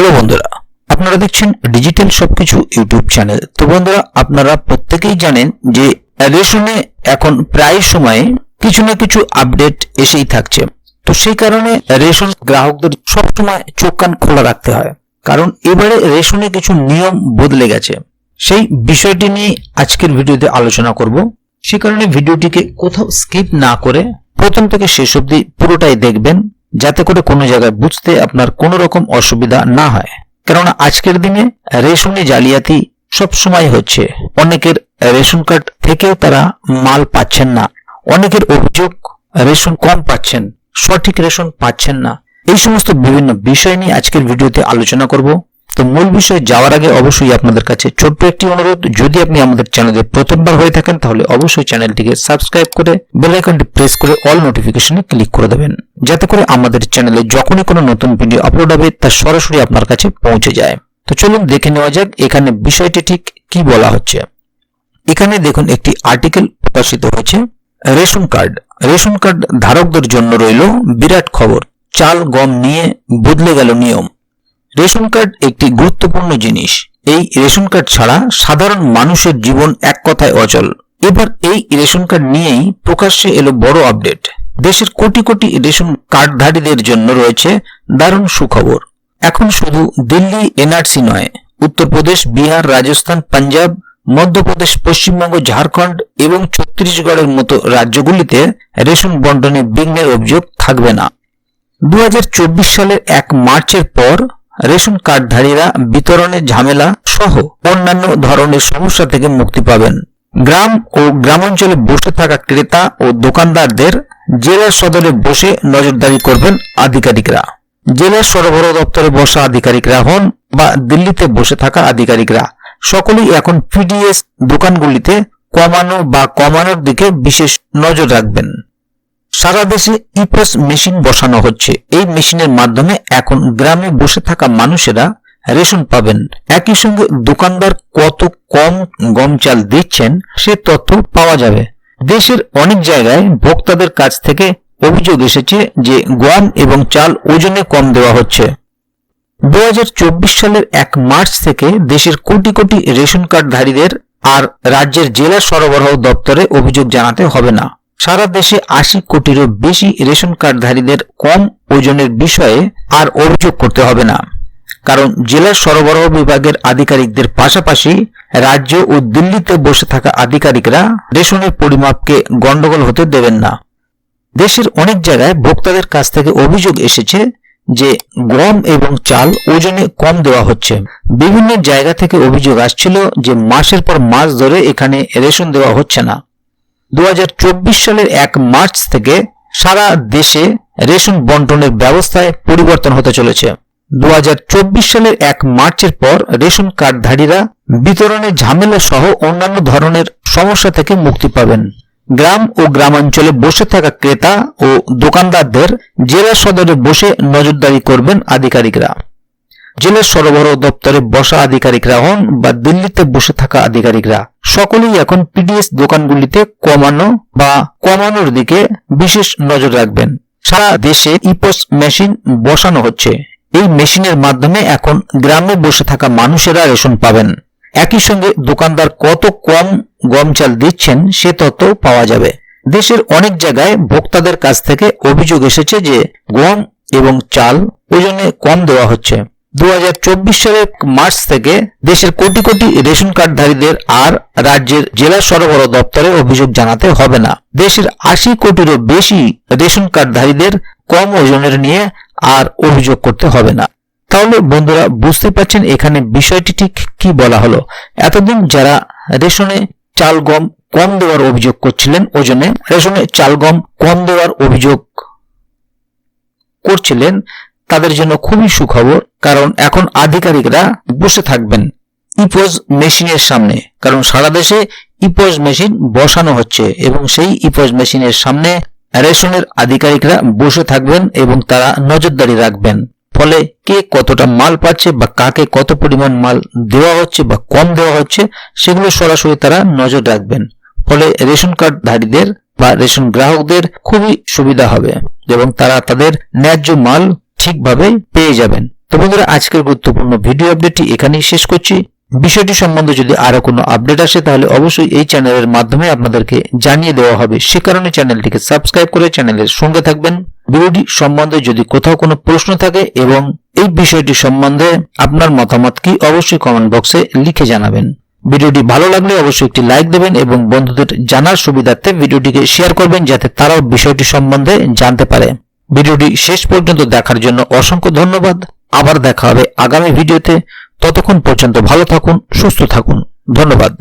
Hello বন্ধুরা, আপনারা দেখছেন ডিজিটাল সবকিছু ইউটিউব চ্যানেল। তো বন্ধুরা, আপনারা প্রত্যেকেই জানেন যে রেশনে এখন প্রায় সময় কিছু না কিছু আপডেট এসেই থাকছে। তো সেই কারণে রেশন গ্রাহকদের সবসময় চোখ কান খোলা রাখতে হয়, কারণ এবারে রেশনে কিছু নিয়ম বদলে গেছে। সেই বিষয়টি নিয়ে আজকের ভিডিওতে আলোচনা করব। সে কারণে ভিডিওটিকে কোথাও স্কিপ না করে প্রথম থেকে শেষ অবধি পুরোটাই দেখবেন, যাতে করে কোনো জায়গায় বুঝতে আপনার কোনো রকম অসুবিধা না হয়। কেননা আজকের দিনে রেশনে জালিয়াতি সব সময় হচ্ছে। অনেকের রেশন কার্ড থেকেও তারা মাল পাচ্ছেন না, অনেকের অভিযোগ রেশন কম পাচ্ছেন, সঠিক রেশন পাচ্ছেন না। এই সমস্ত বিভিন্ন বিষয় নিয়ে আজকের ভিডিওতে আলোচনা করব। তো মূল বিষয়ে যাওয়ার আগে অবশ্যই আপনাদের কাছে ছোট্ট একটি অনুরোধ, যদি আপনি আমাদের চ্যানেলে প্রথমবার হয়ে থাকেন তাহলে অবশ্যই চ্যানেলটিকে সাবস্ক্রাইব করে বেল আইকনটি প্রেস করে অল নোটিফিকেশনে ক্লিক করে দেবেন, যাতে করে আমাদের চ্যানেলে যখনই কোনো নতুন ভিডিও আপলোড হবে তা সরাসরি আপনার কাছে পৌঁছে যায়। তো চলুন দেখে নেওয়া যাক এখানে বিষয়টি ঠিক কি বলা হচ্ছে। এখানে দেখুন একটি আর্টিকেল প্রকাশিত হয়েছে। রেশন কার্ড ধারকদের জন্য রইল বিরাট খবর, চাল গম নিয়ে বদলে গেল নিয়ম। রেশন কার্ড একটি গুরুত্বপূর্ণ জিনিস। এই রেশন কার্ড ছাড়া সাধারণ মানুষের জীবন এক কথায় অচল। এবার এই রেশন কার্ড নিয়েই প্রকাশ্যে এলো বড় আপডেট। দেশের কোটি কোটি রেশন কার্ডধারীদের জন্য রয়েছে দারুণ সুখবর। এখন শুধু দিল্লি এনআরসি নয়, উত্তরপ্রদেশ, বিহার, রাজস্থান, পাঞ্জাব, মধ্যপ্রদেশ, পশ্চিমবঙ্গ, ঝাড়খণ্ড এবং ছত্তিশগড়ের মতো রাজ্যগুলিতে রেশন বন্টনে বিঘ্নের অভিযোগ থাকবে না। 2024 সালের 1 মার্চের পর রেশন কার্ডধারীরা বিতরণের ঝামেলা সহ অন্যান্য ধরনের সমস্যা থেকে মুক্তি পাবেন। গ্রাম ও গ্রামাঞ্চলে বসে থাকা ক্রেতা ও দোকানদারদের জেলা সদরে বসে নজরদারি করবেন আধিকারিকরা। জেলা সরবরাহ দপ্তরে বসা আধিকারিকরা হন বা দিল্লিতে বসে থাকা আধিকারিকরা, সকলেই এখন পিডিএস দোকানগুলিতে কমানোর দিকে বিশেষ নজর রাখবেন। সারা দেশে ইপস মেশিন বসানো হচ্ছে। এই মেশিনের মাধ্যমে এখন গ্রামে বসে থাকা মানুষেরা রেশন পাবেন। একই সঙ্গে দোকানদার কত কম গম চাল দিচ্ছেন সে তথ্য পাওয়া যাবে। দেশের অনেক জায়গায় ভোক্তাদের কাছ থেকে অভিযোগ এসেছে যে গম এবং চাল ওজনে কম দেওয়া হচ্ছে। 2024 সালের 1 মার্চ থেকে দেশের কোটি কোটি রেশন কার্ডধারীদের আর রাজ্যের জেলা সরবরাহ দপ্তরে অভিযোগ জানাতে হবে না। সারা দেশে 80 কোটিরও বেশি রেশন কার্ডধারীদের কম ওজনের বিষয়ে আর অভিযোগ করতে হবে না, কারণ জেলা সরবরাহ বিভাগের আধিকারিকদের পাশাপাশি রাজ্য ও দিল্লিতে বসে থাকা আধিকারিকরা রেশনের পরিমাপকে গন্ডগোল হতে দেবেন না। দেশের অনেক জায়গায় ভোক্তাদের কাছ থেকে অভিযোগ এসেছে যে গম এবং চাল ওজনে কম দেওয়া হচ্ছে। বিভিন্ন জায়গা থেকে অভিযোগ আসছিল যে মাসের পর মাস ধরে এখানে রেশন দেওয়া হচ্ছে না। 2024 সালের 1 মার্চ থেকে সারা দেশে রেশন বন্টনের ব্যবস্থায় পরিবর্তন হতে চলেছে। 2024 সালের 1 মার্চের পর রেশন কার্ডধারীরা বিতরণের ঝামেলা সহ অন্যান্য ধরনের সমস্যা থেকে মুক্তি পাবেন। গ্রাম ও গ্রামাঞ্চলে বসে থাকা ক্রেতা ও দোকানদারদের জেলা সদরে বসে নজরদারি করবেন আধিকারিকরা। জেলা সরবরাহ দপ্তরে বসা আধিকারিকরা হন বা দিল্লিতে বসে থাকা আধিকারিকরা, সকলেই এখন পিডিএস দোকানগুলিতে কমানোর দিকে বিশেষ নজর রাখবেন। সারা দেশে ইপস মেশিন বসানো হচ্ছে। এই মেশিনের মাধ্যমে এখন গ্রামে বসে থাকা মানুষেরা রেশন পাবেন। একই সঙ্গে দোকানদার কত কম গম চাল দিচ্ছেন সে তথ্য পাওয়া যাবে। দেশের অনেক জায়গায় ভোক্তাদের কাছ থেকে অভিযোগ এসেছে যে গম এবং চাল ওজনে কম দেওয়া হচ্ছে। 2024 সালের মার্চ থেকে দেশের কোটি কোটি রেশন কার্ডধারীদের আর রাজ্যের জেলা সরবরাহ দপ্তরে অভিযোগ জানাতে হবে না। দেশের 80 কোটিরও বেশি রেশন কার্ডধারীদের কম ওজনের নিয়ে আর অভিযোগ করতে হবে না। তাহলে বন্ধুরা, বুঝতে পারছেন এখানে বিষয়টি ঠিক কি বলা হলো। এতদিন যারা রেশনে চাল গম কম দেওয়ার অভিযোগ করছিলেন, ওজনে রেশনে চাল গম কম দেওয়ার অভিযোগ করছিলেন, তাদের জন্য খুবই সুখবর, কারণ এখন আধিকারিকরা বসে থাকবেন ইপোজ মেশিনের সামনে। কারণ সারা দেশে ইপোজ মেশিন বসানো হচ্ছে এবং সেই ইপোজ মেশিনের সামনে রেশনের আধিকারিকরা বসে থাকবেন এবং তারা নজরদারি রাখবেন। ফলে কে কতটা মাল পাচ্ছে বা কাকে কত পরিমাণ মাল দেওয়া হচ্ছে বা কম দেওয়া হচ্ছে সেগুলো সরাসরি তারা নজর রাখবেন। ফলে রেশন কার্ডধারীদের বা রেশন গ্রাহকদের খুবই সুবিধা হবে এবং তারা তাদের ন্যায্য মাল ঠিকভাবে পেয়ে যাবেন। তো বন্ধুরা, আজকের গুরুত্বপূর্ণ ভিডিও আপডেটটি এখানেই শেষ করছি। বিষয়টি সম্বন্ধে যদি আরো কোনো আপডেট আসে তাহলে অবশ্যই এই চ্যানেলের মাধ্যমে আপনাদেরকে জানিয়ে দেওয়া হবে। সে কারণে চ্যানেলটিকে সাবস্ক্রাইব করে চ্যানেলের সঙ্গে থাকবেন। ভিডিওটি সম্বন্ধে যদি কোথাও কোনো প্রশ্ন থাকে এবং এই বিষয়টি সম্বন্ধে আপনার মতামত কি অবশ্যই কমেন্ট বক্সে লিখে জানাবেন। ভিডিওটি ভালো লাগলে অবশ্যই একটি লাইক দেবেন এবং বন্ধুদের জানার সুবিধার্থে ভিডিওটিকে শেয়ার করবেন যাতে তারাও বিষয়টি সম্বন্ধে জানতে পারে। ভিডিওটি শেষ পর্যন্ত দেখার জন্য অসংখ্য ধন্যবাদ। আবার দেখা হবে আগামী ভিডিওতে। ততক্ষণ পর্যন্ত ভালো থাকুন, সুস্থ থাকুন। ধন্যবাদ।